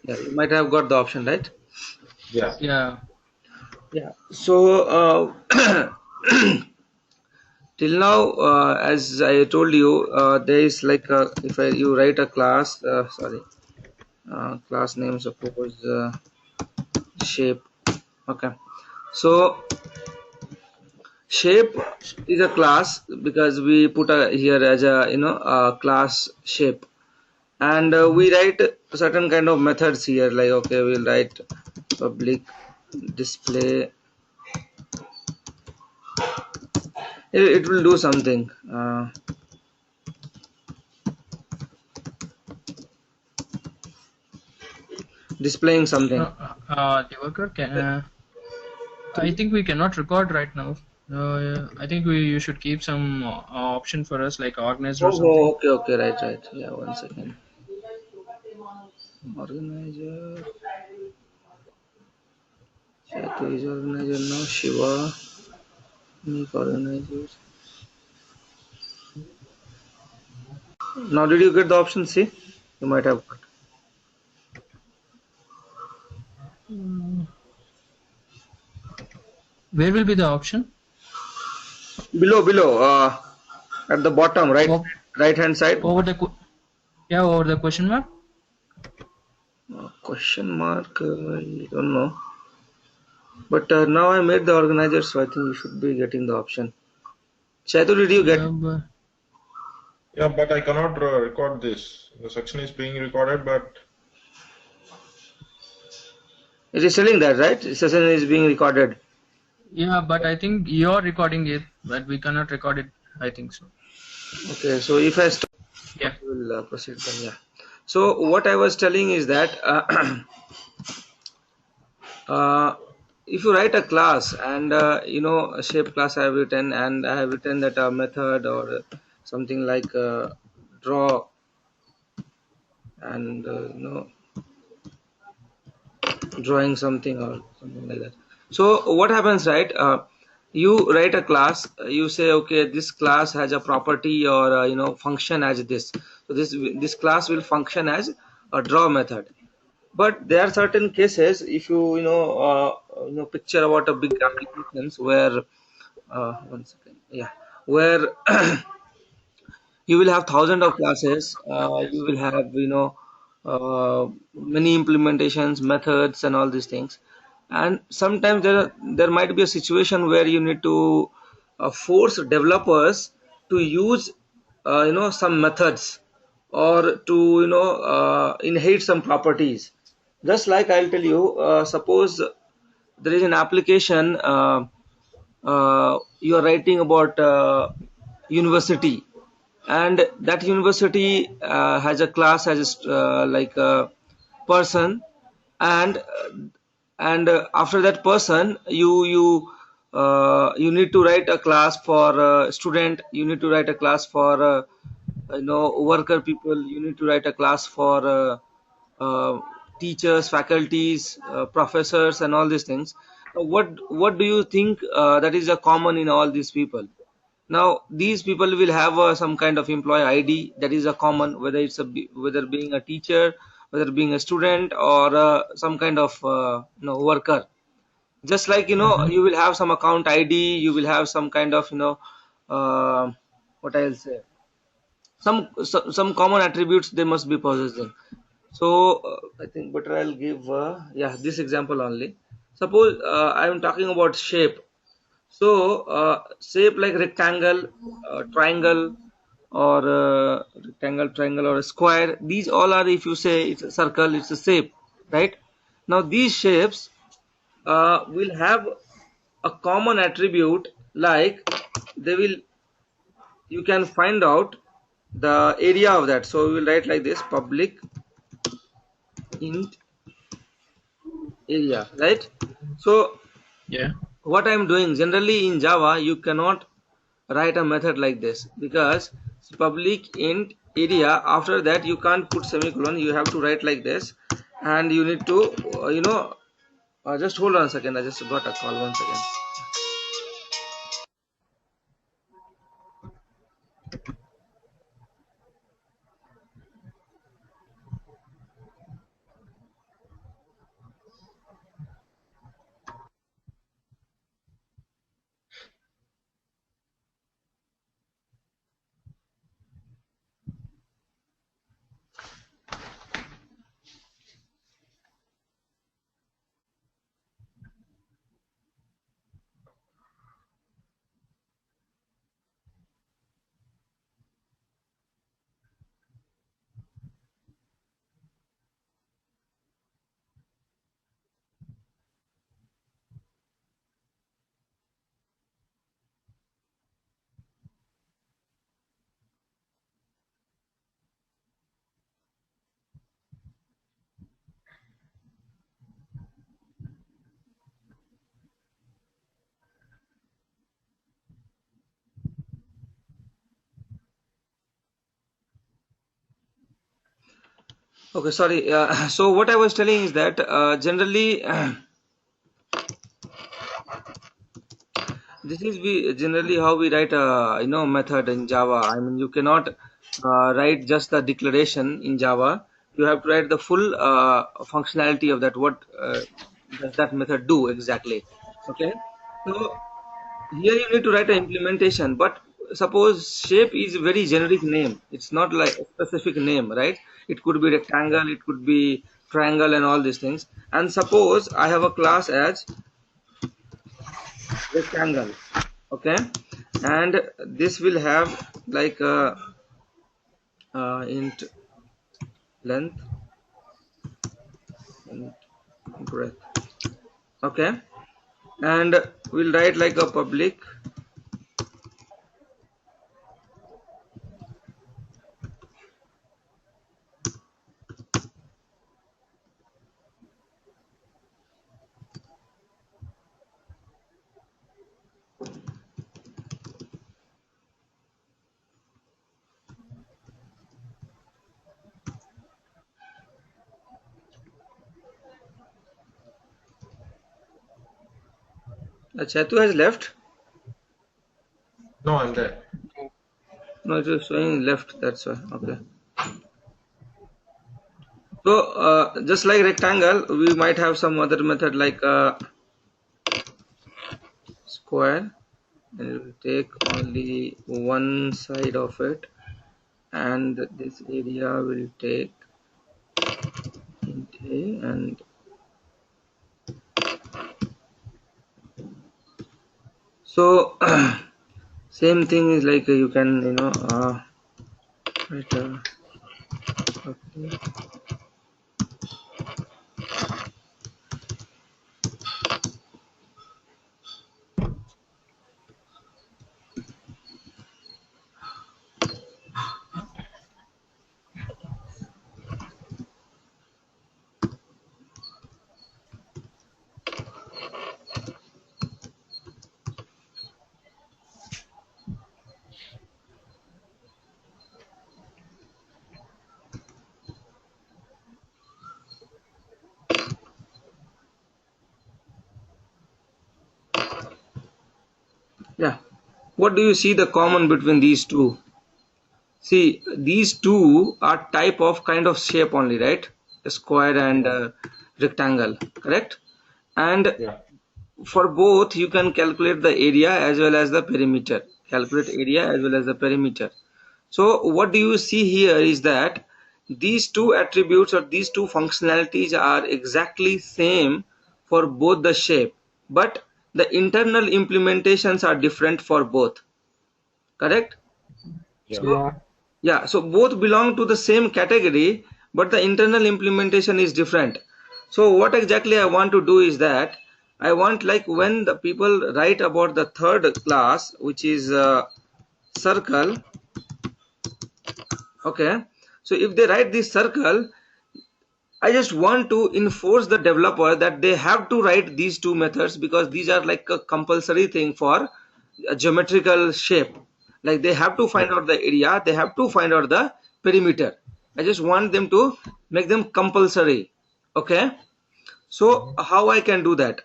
Yeah, you might have got the option, right? Yeah. Yeah. Yeah. So till now, as I told you, there is like if you write a class, sorry, class name, suppose shape. Okay. So shape is a class because we put a here as a a class shape, and we write certain kind of methods here. Like okay, we'll write public display. It will do something. Displaying something. Divakar, I think we cannot record right now. I think you should keep some option for us, like organizer or Oh, something. okay, okay, right, right. Yeah, one second. Organizer. Setu is organizer now. Shiva. Make organizer. Now, did you get the option C? You might have got. Mm, Where will be the option? Below, at the bottom, O- right hand side. Over the yeah, over the question mark. Question mark. I don't know. But now I made the organizer, so I think you should be getting the option. Setu, did you get? But Yeah, but I cannot record this. The section is being recorded, but It is telling that, right? Session is being recorded. yeah, but I think you're recording it, but we cannot record it. I think so. Okay, so if I stop, Yeah. we will proceed then. Yeah. So what I was telling is that uh, if you write a class and a shape class I have written, and I have written that a method or something like draw, and drawing something or something like that. So what happens, right? You write a class. You say, okay, this class has a property or function as this. So this class will function as a draw method. But there are certain cases, if picture about a big applications where one second, yeah, where you will have thousands of classes. You will have many implementations, methods, and all these things. And sometimes there might be a situation where you need to force developers to use some methods, or to inherit some properties. Just like I'll tell you, suppose there is an application, you are writing about university, and that university has a class, has like a person, and after that person, you need to write a class for student, you need to write a class for worker people, you need to write a class for uh, teachers, faculties, professors, and all these things. What do you think that is a common in all these people? Now these people will have some kind of employee ID that is a common, whether whether being a teacher, whether being a student, or some kind of worker. Just like Mm-hmm. you will have some account ID, you will have some kind of what I'll say, some common attributes they must be possessing. So I think better I'll give yeah, this example only. Suppose I'm talking about shape. So shape like rectangle, triangle, or rectangle, triangle, or a square, these all are, if you say it's a circle, it's a shape, right? Now these shapes will have a common attribute, like they will, you can find out the area of that. So we will write like this: public int area, right? So Yeah. what I'm doing, generally in Java you cannot write a method like this, because public int area, after that you can't put semicolon, you have to write like this. And you need to just hold on a second, I just got a call, one second. Okay, sorry. So what I was telling is that generally this is we generally how we write a method in Java. I mean, you cannot write just the declaration in Java. You have to write the full functionality of that. What does that method do exactly? Okay. So here you need to write an implementation, but suppose shape is a very generic name. It's not like a specific name, right? It could be rectangle, it could be triangle, and all these things. And suppose I have a class as rectangle, okay, and this will have like a int length and breadth, okay, and we'll write like a public. Chetu has left. No, I'm there. No, it is showing left. That's why. Okay. So just like rectangle, we might have some other method like square, and it will take only one side of it, and this area will take int a, and so same thing is like you can write okay. Yeah, what do you see the common between these two? See, these two are type of kind of shape only, right? A square and rectangle, correct? And Yeah. for both you can calculate the area as well as the perimeter. Calculate area as well as the perimeter. So what do you see here is that these two attributes or these two functionalities are exactly same for both the shape, but the internal implementations are different for both, correct? Yeah. So Yeah. yeah, so both belong to the same category, but the internal implementation is different. So what exactly I want to do is that I want, like, when the people write about the third class, which is circle, okay. So if they write this circle, I just want to enforce the developer that they have to write these two methods, because these are like a compulsory thing for a geometrical shape. Like they have to find Okay. out the area, they have to find out the perimeter. I just want them to make them compulsory. Okay. So Mhm. how I can do that?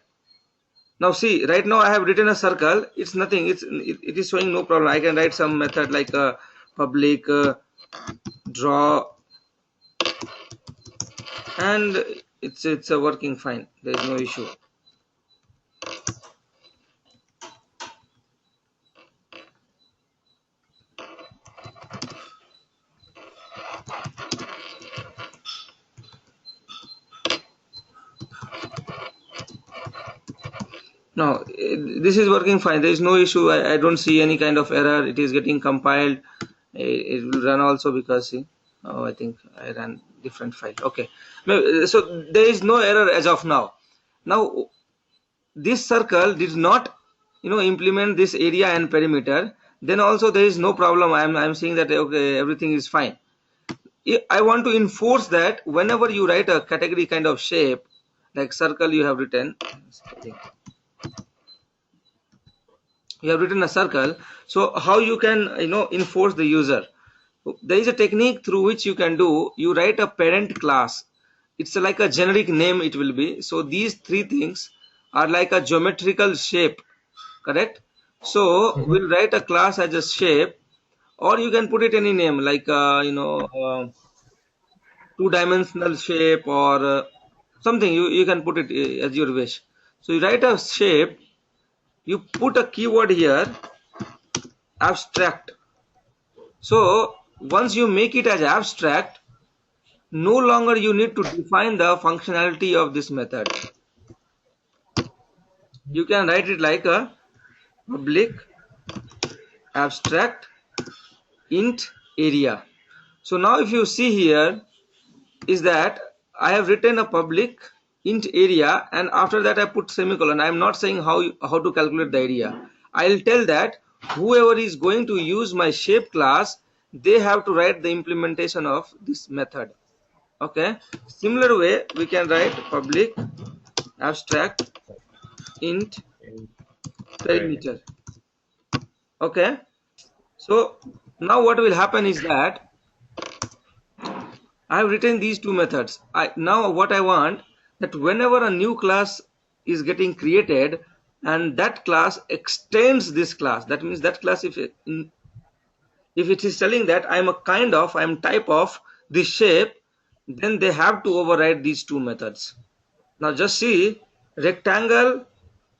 Now see, right now I have written a circle. It's nothing. It is showing no problem. I can write some method like a public draw, and it's a working fine. There is no issue. No, this is working fine. There is no issue. I don't see any kind of error. It is getting compiled. It will run also, because see, oh, I think I ran different file. Okay, so there is no error as of now. Now this circle did not, implement this area and perimeter. Then also there is no problem. I'm saying that okay, everything is fine. I want to enforce that whenever you write a category kind of shape, like circle, you have written. You have written a circle, so how you can enforce the user? There is a technique through which you can do. You write a parent class. It's like a generic name it will be. So these three things are like a geometrical shape, correct? So Mhm. we'll write a class as a shape, or you can put it any name like two-dimensional shape, or something. You can put it as your wish. So you write a shape, you put a keyword here, abstract. So once you make it as abstract, no longer you need to define the functionality of this method. You can write it like a public abstract int area. So now if you see here is that I have written a public int area, and after that I put semicolon. I am not saying how to calculate the area. I'll tell that whoever is going to use my shape class, they have to write the implementation of this method. Okay, similar way we can write public abstract int In parameter. perimeter. Okay, so now what will happen is that I have written these two methods. Now what I want, that whenever a new class is getting created and that class extends this class, that means that class, if it is telling that I'm type of this shape, then they have to override these two methods. Now just see, rectangle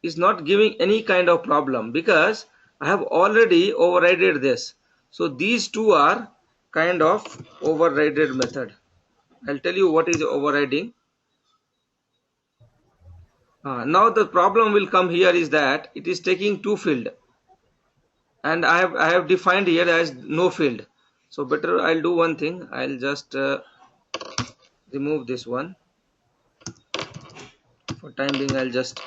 is not giving any kind of problem because I have already overridden this. So these two are kind of overridden method. I'll tell you what is overriding. Now the problem will come here is that it is taking two field, and I have defined here as no field. So better I'll do one thing. I'll just remove this one. For time being, I'll just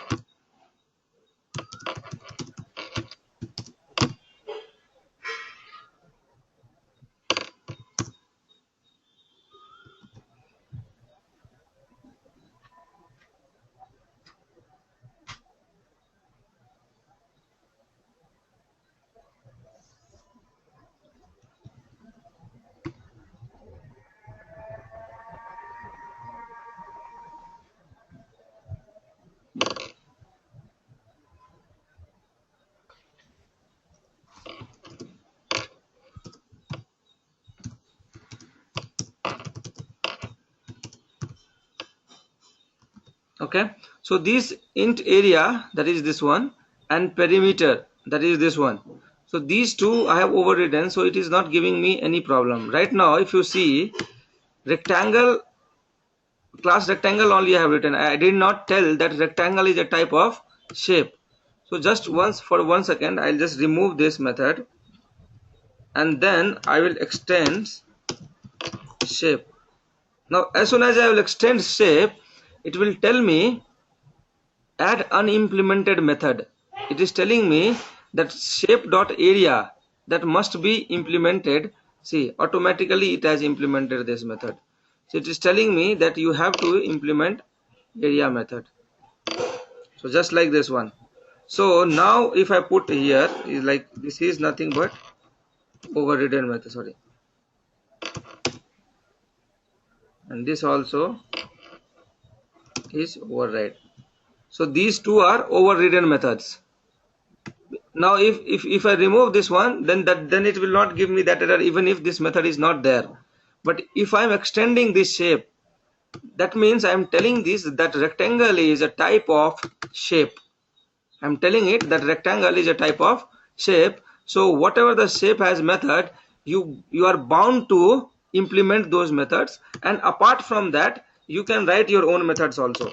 okay. So this int area, that is this one, and perimeter, that is this one. So these two I have overridden, so it is not giving me any problem right now. If you see, rectangle, class rectangle only I have written. I did not tell that rectangle is a type of shape. So just once, for 1 second, I'll just remove this method, and then I will extend shape. Now as soon as I will extend shape, it will tell me add unimplemented method. It is telling me that shape.area that must be implemented. See, automatically it has implemented this method. So it is telling me that you have to implement area method. So just like this one. So now if I put here is like, this is nothing but overridden method, sorry, and this also is override. So these two are overridden methods. Now if I remove this one, then it will not give me that error even if this method is not there. But if I'm extending this shape, that means I'm telling this that rectangle is a type of shape. I'm telling it that rectangle is a type of shape. So whatever the shape has method, you are bound to implement those methods, and apart from that you can write your own methods also.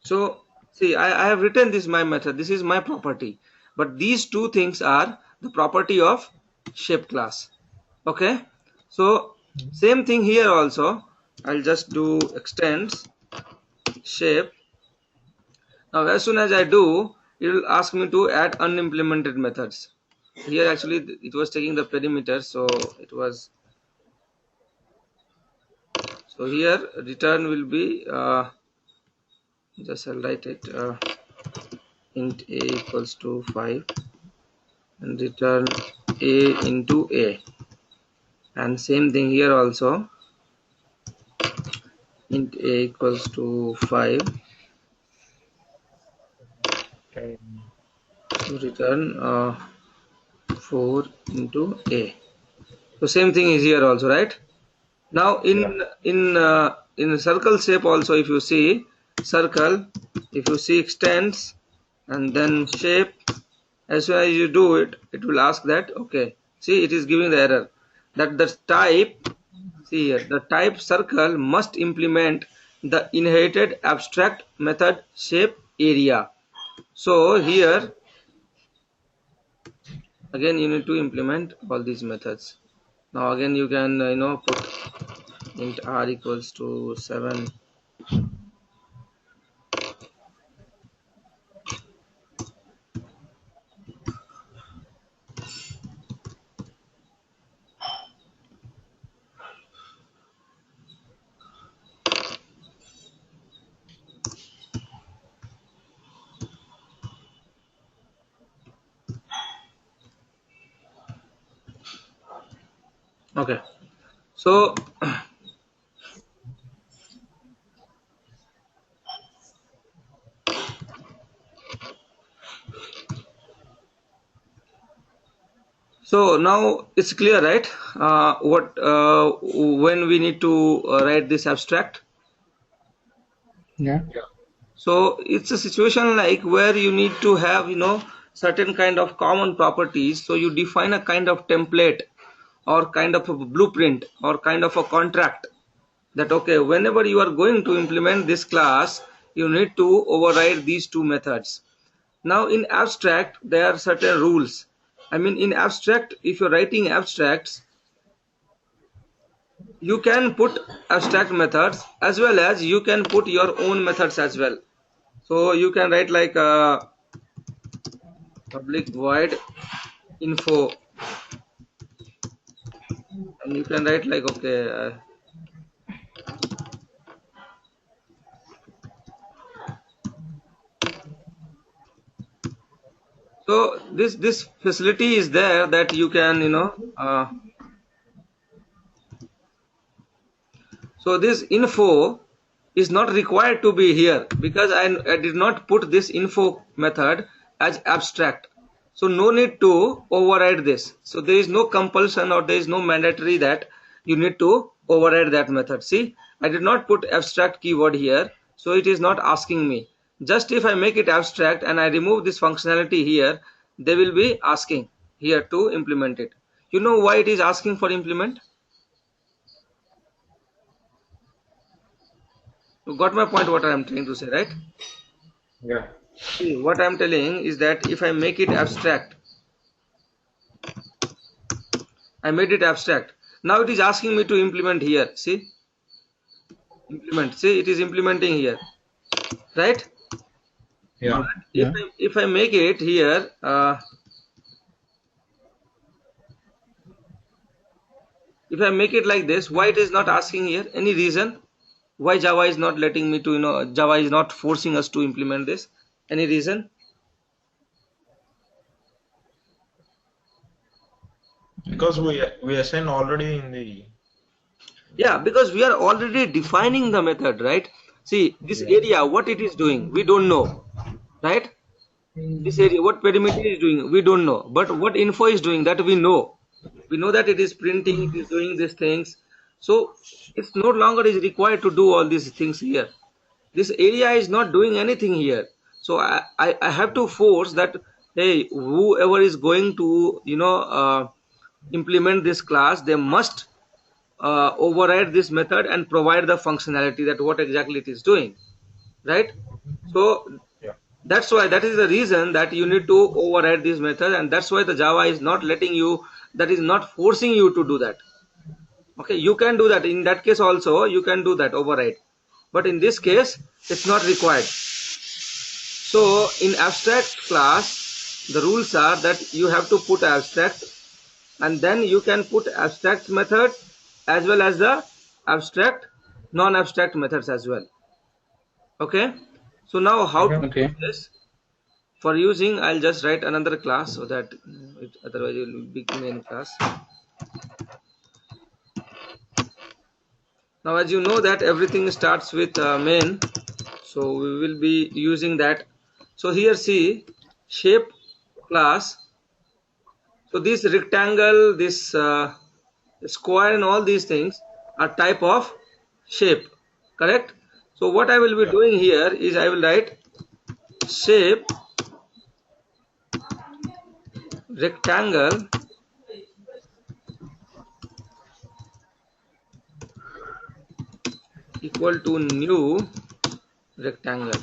So see, I have written this my method, this is my property, but these two things are the property of shape class. Okay, so same thing here also. I'll just do extends shape. Now as soon as I do, it will ask me to add unimplemented methods. here actually it was taking the perimeter, so it was, so here return will be just I'll write it int a equals to 5 and return a into a, and same thing here also, int a equals to 5 Okay. to return 4 into a. So same thing is here also, right? Now in circle shape also, if you see circle, if you see extends and then shape, as soon as you do it, it will ask that, okay, see, it is giving the error that the type, see here, the type circle must implement the inherited abstract method shape area. So here again you need to implement all these methods. Now again you can put int r equals to 7. Okay, so so now it's clear, right? What when we need to write this abstract. Yeah. So it's a situation like where you need to have certain kind of common properties. So you define a kind of template or kind of a blueprint or kind of a contract that, okay, whenever you are going to implement this class, you need to override these two methods. Now in abstract there are certain rules. I mean, in abstract, if you're writing abstracts, you can put abstract methods as well as you can put your own methods as well. So you can write like public void info, and you can write like, okay, so this facility is there that you can so this info is not required to be here because I did not put this info method as abstract. So no need to override this. So there is no compulsion or there is no mandatory that you need to override that method. See, I did not put abstract keyword here, so it is not asking me. Just if I make it abstract and I remove this functionality here, they will be asking here to implement it. You know why it is asking for implement? You got my point, what I am trying to say, right? Yeah. See, what I am telling is that if I make it abstract, I made it abstract. Now it is asking me to implement here. See, implement. See, it is implementing here, right? Yeah. Yeah. If I make it here, if I make it like this, why it is not asking here? Any reason? Why Java is not letting me to Java is not forcing us to implement this? Any reason? Because we assign already in the Yeah, because we are already defining the method, right? See, this area, what it is doing, we don't know, right? This area, what perimeter is doing, we don't know. But what info is doing, that we know. We know that it is printing, it is doing these things. So it's no longer is required to do all these things here. This area is not doing anything here. So I have to force that, hey, whoever is going to implement this class, they must override this method and provide the functionality that what exactly it is doing, right? So yeah. that's why, that is the reason that you need to override this method, and that's why the Java is not letting you, that is not forcing you to do that. Okay, you can do that in that case also, you can do that override, but in this case it's not required. So in abstract class, the rules are that you have to put abstract, and then you can put abstract method as well as the abstract non-abstract methods as well. Okay, so now how to Okay. Okay. do this? For using, I'll just write another class so that otherwise it will be main class. Now as you know that everything starts with main, so we will be using that. So here see shape class. So this rectangle, this square and all these things are type of shape, correct? So what I will be Yeah. doing here is I will write shape rectangle equal to new rectangle.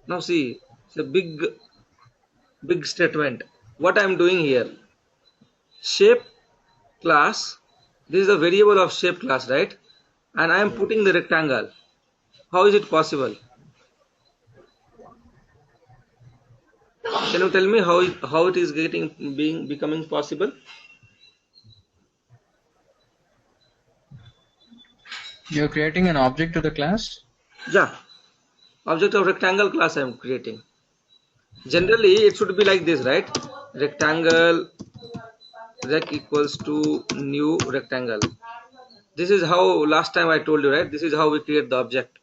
Now see, it's a big statement. What I'm doing here, shape class, this is a variable of shape class, right? And I am putting the rectangle. How is it possible? Can you tell me how it is becoming possible? You're creating an object to the class? Yeah, object of rectangle class I am creating. Generally it should be like this, right? Rectangle rec equals to new rectangle. This is how last time I told you, right? This is how we create the object.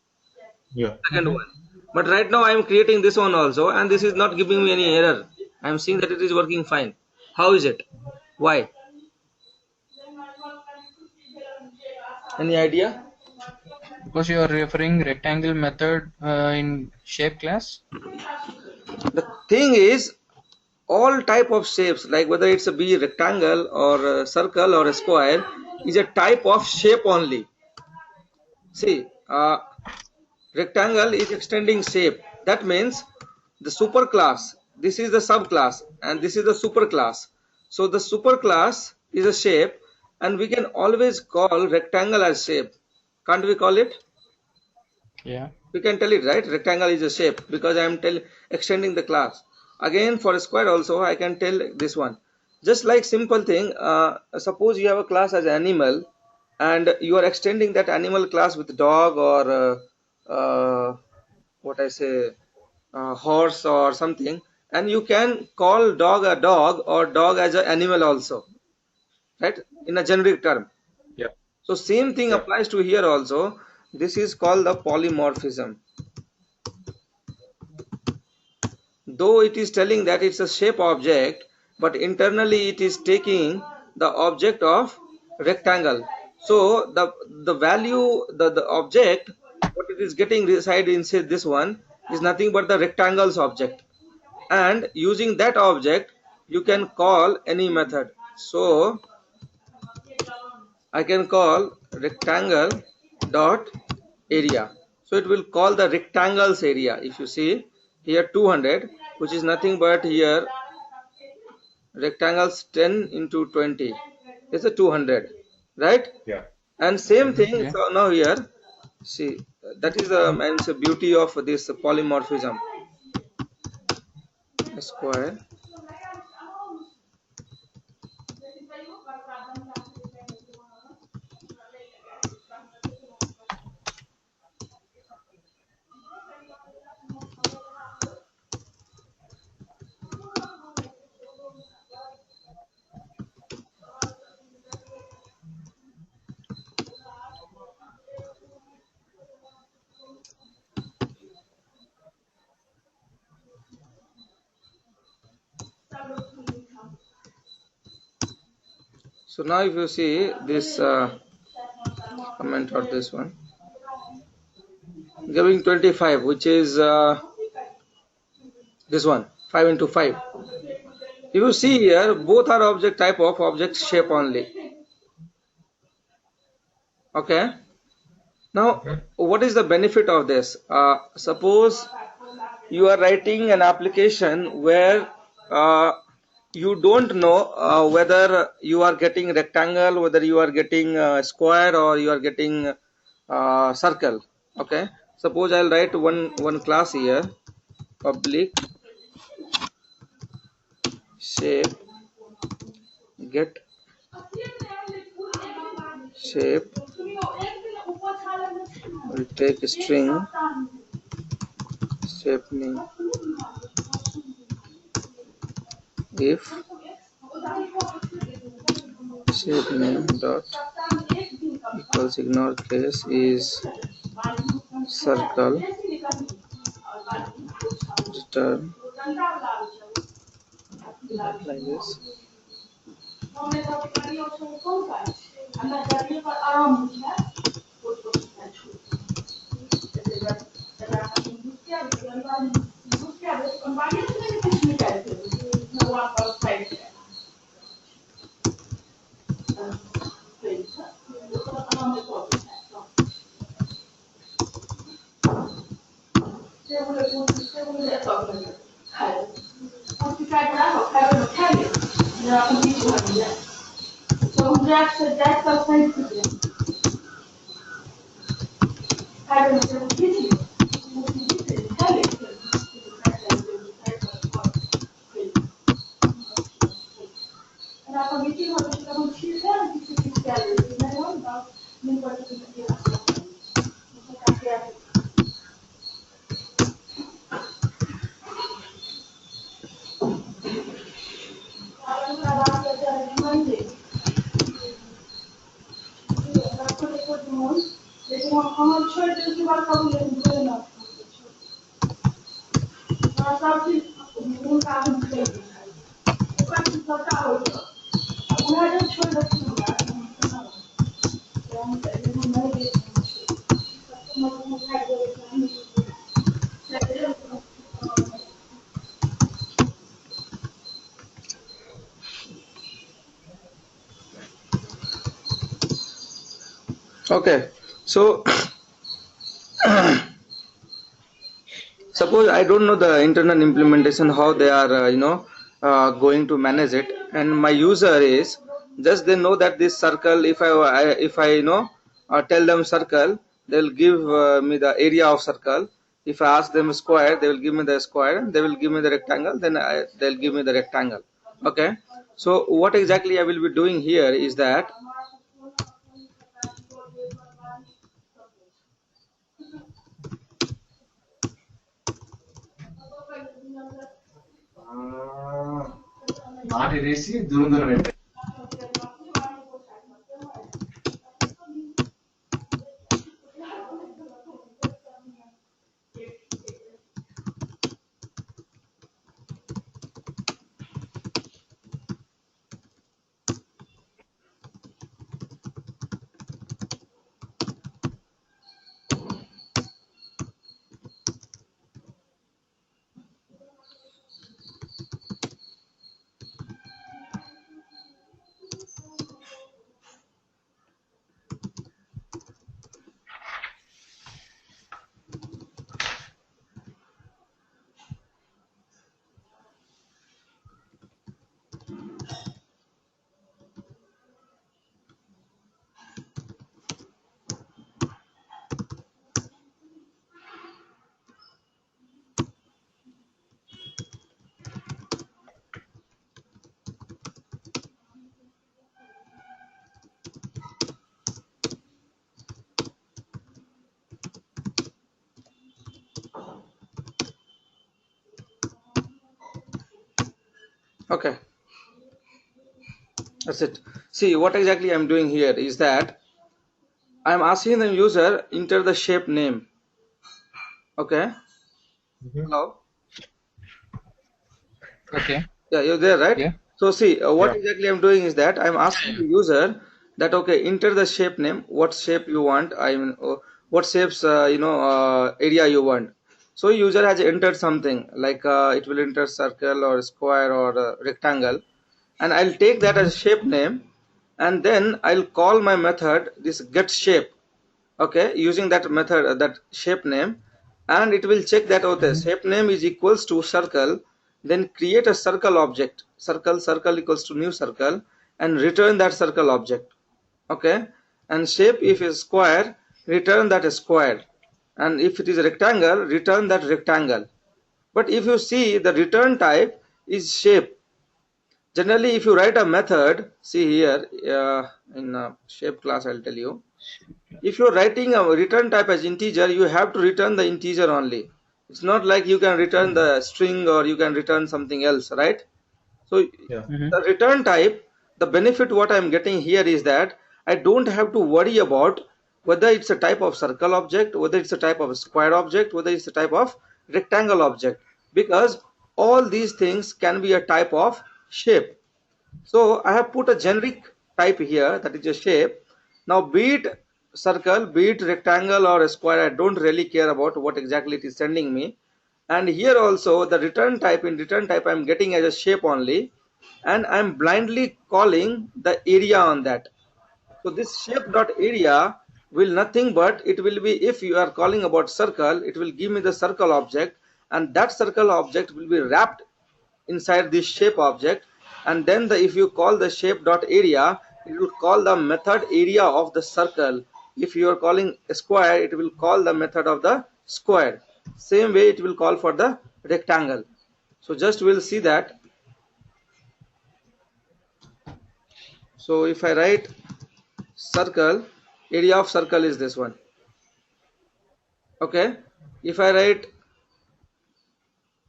Yeah. Second one. But right now I am creating this one also, and this is not giving me any error. I am seeing that it is working fine. How is it? Why? Any idea? Because you are referring rectangle method in shape class? The thing is, all type of shapes, like whether it's a be rectangle or a circle or a square, is a type of shape only. See, rectangle is extending shape. That means the superclass, this is the subclass, and this is the superclass. So the superclass is a shape, and we can always call rectangle as shape. Can't we call it? Yeah. We can tell it, right? Rectangle is a shape because I am extending the class. Again, for a square also I can tell this one. Just like simple thing, suppose you have a class as animal, and you are extending that animal class with dog or what I say, horse or something, and you can call dog a dog or dog as an animal also, right? In a generic term. Yeah. So same thing Yeah. applies to here also. This is called the polymorphism. Though it is telling that it's a shape object, but internally it is taking the object of rectangle. So the value, the object what it is getting reside inside this one is nothing but the rectangle's object, and using that object you can call any method. So I can call rectangle dot area. So it will call the rectangle's area. If you see here 200, which is nothing but here rectangles 10 into 20 is a 200, right? Yeah. And same Mm-hmm. thing. Yeah. So now here, see, that is the means beauty of this polymorphism. Square So now if you see this comment or this one giving 25, which is this one 5 into 5. If you see here, both are object type of object shape only. Okay. Now, Okay. what is the benefit of this? Suppose you are writing an application where you don't know whether you are getting rectangle, whether you are getting square, or you are getting circle. Okay. Suppose I'll write one class here. public shape get shape will take string shape name if shape name dot equals ignore case is circle return like this. Okay, so suppose I don't know the internal implementation, how they are going to manage it, and my user is just they know that this circle, if I tell them circle, they'll give me the area of circle. If I ask them square, they will give me the square. They will give me the rectangle, then they'll give me the rectangle. Okay, so what exactly I will be doing here is that okay, that's it. See, what exactly I'm doing here is that I'm asking the user enter the shape name. Okay. Hello. Okay. Yeah, you're there, right? Yeah. So see, what Yeah. exactly I'm doing is that I'm asking the user that okay, enter the shape name, what shape you want. I mean, what shapes area you want. So user has entered something like it will enter circle or square or rectangle, and I'll take that as shape name, and then I'll call my method this get shape. Okay, using that method, that shape name, and it will check that okay, shape name is equals to circle, then create a circle object, circle equals to new circle, and return that circle object. Okay, and shape if is square, return that square, and if it is a rectangle, return that rectangle. But if you see, the return type is shape. Generally, if you write a method, see here in shape class, I'll tell you. If you're writing a return type as integer, you have to return the integer only. It's not like you can return the string or you can return something else, right? So Yeah. Mm-hmm. the return type, the benefit what I'm getting here is that I don't have to worry about whether it's a type of circle object, whether it's a type of a square object, whether it's a type of rectangle object, because all these things can be a type of shape. So I have put a generic type here, that is a shape. Now be it circle, be it rectangle or a square, I don't really care about what exactly it is sending me. And here also the return type, in return type I'm getting as a shape only, and I'm blindly calling the area on that. So this shape dot area will nothing but, it will be, if you are calling about circle, it will give me the circle object, and that circle object will be wrapped inside this shape object. And then if you call the shape dot area, it will call the method area of the circle. If you are calling a square, it will call the method of the square. Same way it will call for the rectangle. So just we'll see that. So if I write circle, area of circle is this one. Okay. If I write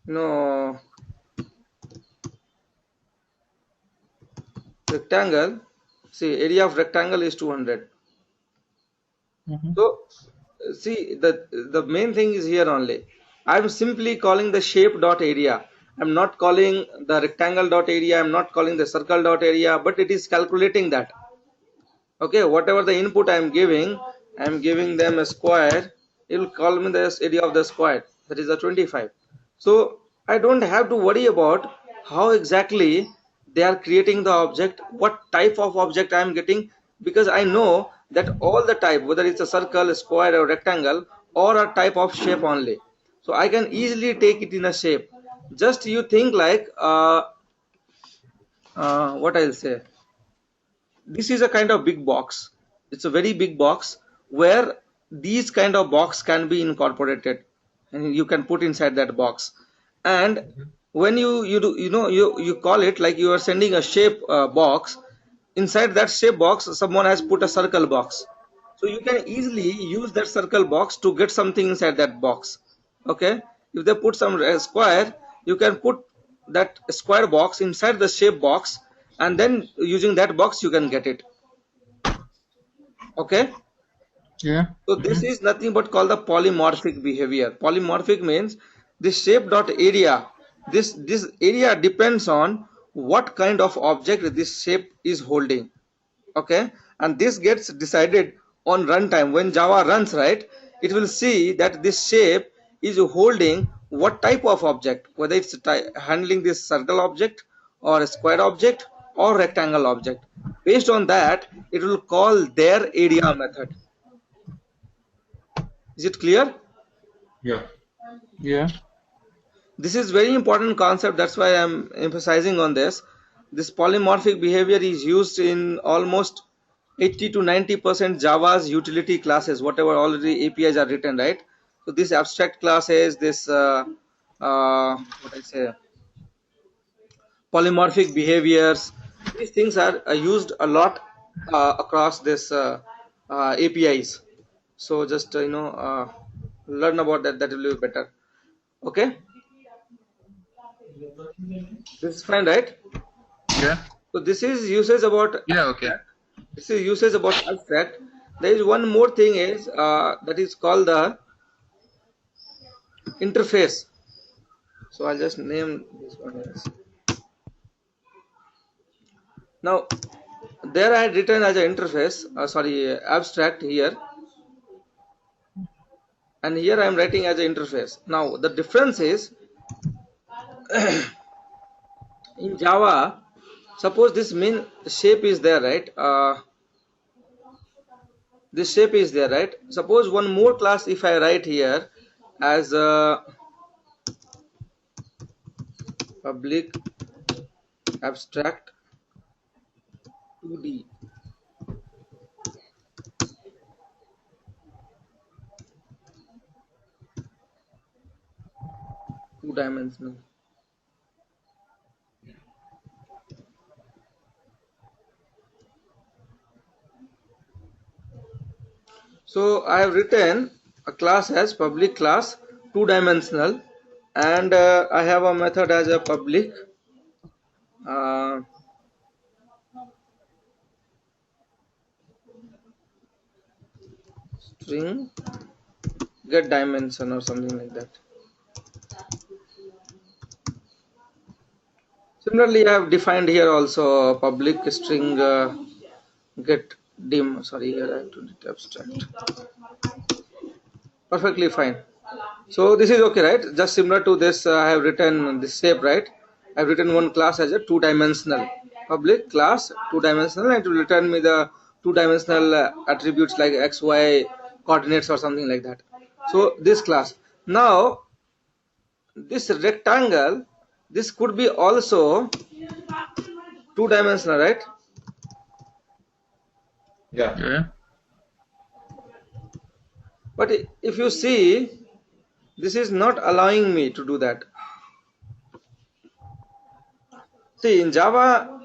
no rectangle, see area of rectangle is 200. Mm-hmm. So see, the main thing is here only. I'm simply calling the shape dot area. I'm not calling the rectangle dot area. I'm not calling the circle dot area, but it is calculating that. Okay, whatever the input I'm giving them a square. It will call me the area of the square. That is a 25. So I don't have to worry about how exactly they are creating the object, what type of object I am getting, because I know that all the type, whether it's a circle, a square, or rectangle, or a type of shape only. So I can easily take it in a shape. Just you think like what I'll say. This is a kind of big box. It's a very big box where these kind of box can be incorporated, and you can put inside that box. And when you do, you call it like you are sending a shape box. Inside that shape box, someone has put a circle box, so you can easily use that circle box to get something inside that box. Okay, if they put some square, you can put that square box inside the shape box, and then using that box you can get it. Okay, Yeah. so this Mm-hmm. is nothing but called the polymorphic behavior. Polymorphic means this shape dot area, this area depends on what kind of object this shape is holding. Okay, and this gets decided on runtime. When Java runs, right, it will see that this shape is holding what type of object, whether it's handling this circle object or a square object or rectangle object. Based on that, it will call their area method. Is it clear? Yeah. Yeah. This is very important concept, that's why I'm emphasizing on this. This polymorphic behavior is used in almost 80 to 90% Java's utility classes, whatever already APIs are written, right? So this abstract classes, this what I say, polymorphic behaviors, these things are used a lot across this APIs. So just learn about that, that will be better. Okay, this is fine, right? Yeah. So this is usage about Yeah. Okay. abstract. This is usage about abstract. There is one more thing is that is called the interface. So I'll just name this one as. Now there I had written as an interface, sorry, abstract here, and here I am writing as an interface. Now the difference is in Java, suppose this main shape is there, right? This shape is there, right? Suppose one more class if I write here as a public abstract 2D. two-dimensional. So I have written a class as public class two-dimensional, and I have a method as a public uh, string get dimension or something like that. Similarly, I have defined here also a public string get dim. Sorry, here I have to delete abstract. Perfectly fine. So this is okay, right? Just similar to this, I have written this shape, right? I have written one class as a two-dimensional public class, two-dimensional, and to return me the two-dimensional attributes like x, y coordinates or something like that. So this class. Now this rectangle, this could be also two-dimensional, right? Yeah. Yeah. But if you see, this is not allowing me to do that. See, in Java,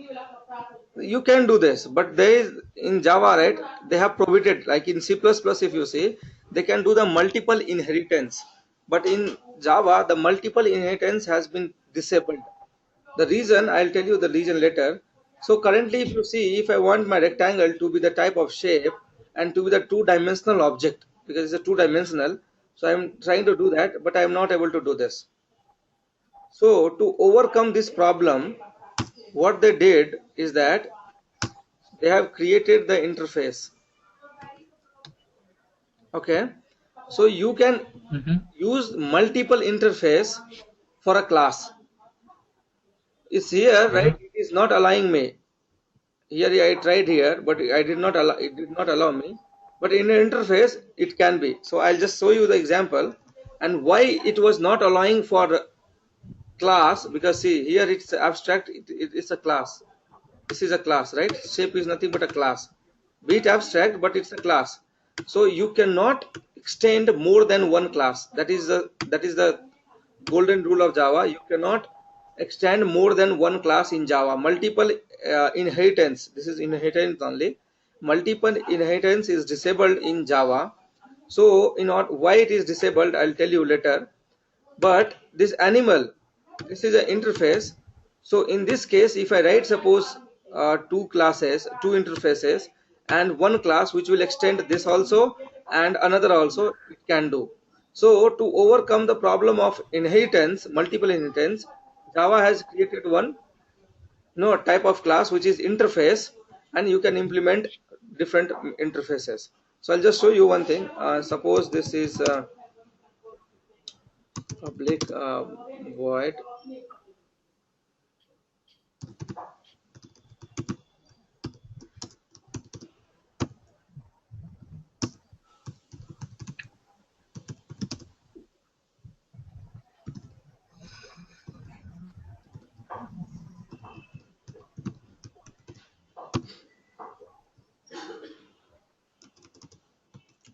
you can do this, but there is in Java, right? They have prohibited, like in C++, if you see, they can do the multiple inheritance. But in Java, the multiple inheritance has been disabled. The reason, I'll tell you the reason later. So currently, if you see, if I want my rectangle to be the type of shape and to be the two-dimensional object, because it's a two-dimensional, so I'm trying to do that, but I'm not able to do this. So to overcome this problem, what they did is that they have created the interface. Okay, so you can Mm-hmm. use multiple interface for a class. It's here, right? Mm-hmm. It is not allowing me. Here I tried here, but I did not allow. It did not allow me. But in an interface, it can be. So I'll just show you the example and why it was not allowing for class. Because see here it's abstract. It's a class. This is a class, right? Shape is nothing but a class. Be it abstract, but it's a class. So you cannot extend more than one class. That is the golden rule of Java. You cannot extend more than one class in Java. Multiple inheritance. This is inheritance only. Multiple inheritance is disabled in Java. So in order why it is disabled, I'll tell you later. But this animal, this is an interface. So in this case, if I write suppose two classes, two interfaces, and one class which will extend this also and another also, it can do. So to overcome the problem of inheritance, multiple inheritance, Java has created one type of class which is interface, and you can implement different interfaces. So I'll just show you one thing. Suppose this is public void.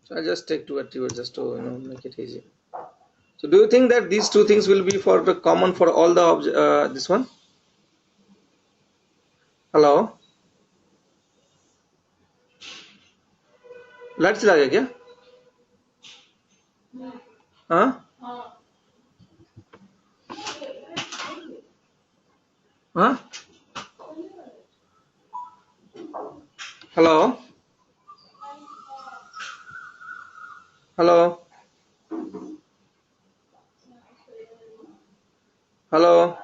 So I'll just take two attributes just to make it easy. So do you think that these two things will be for the common for all the this one? Hello, light चला गया क्या? हाँ हाँ hello hello hello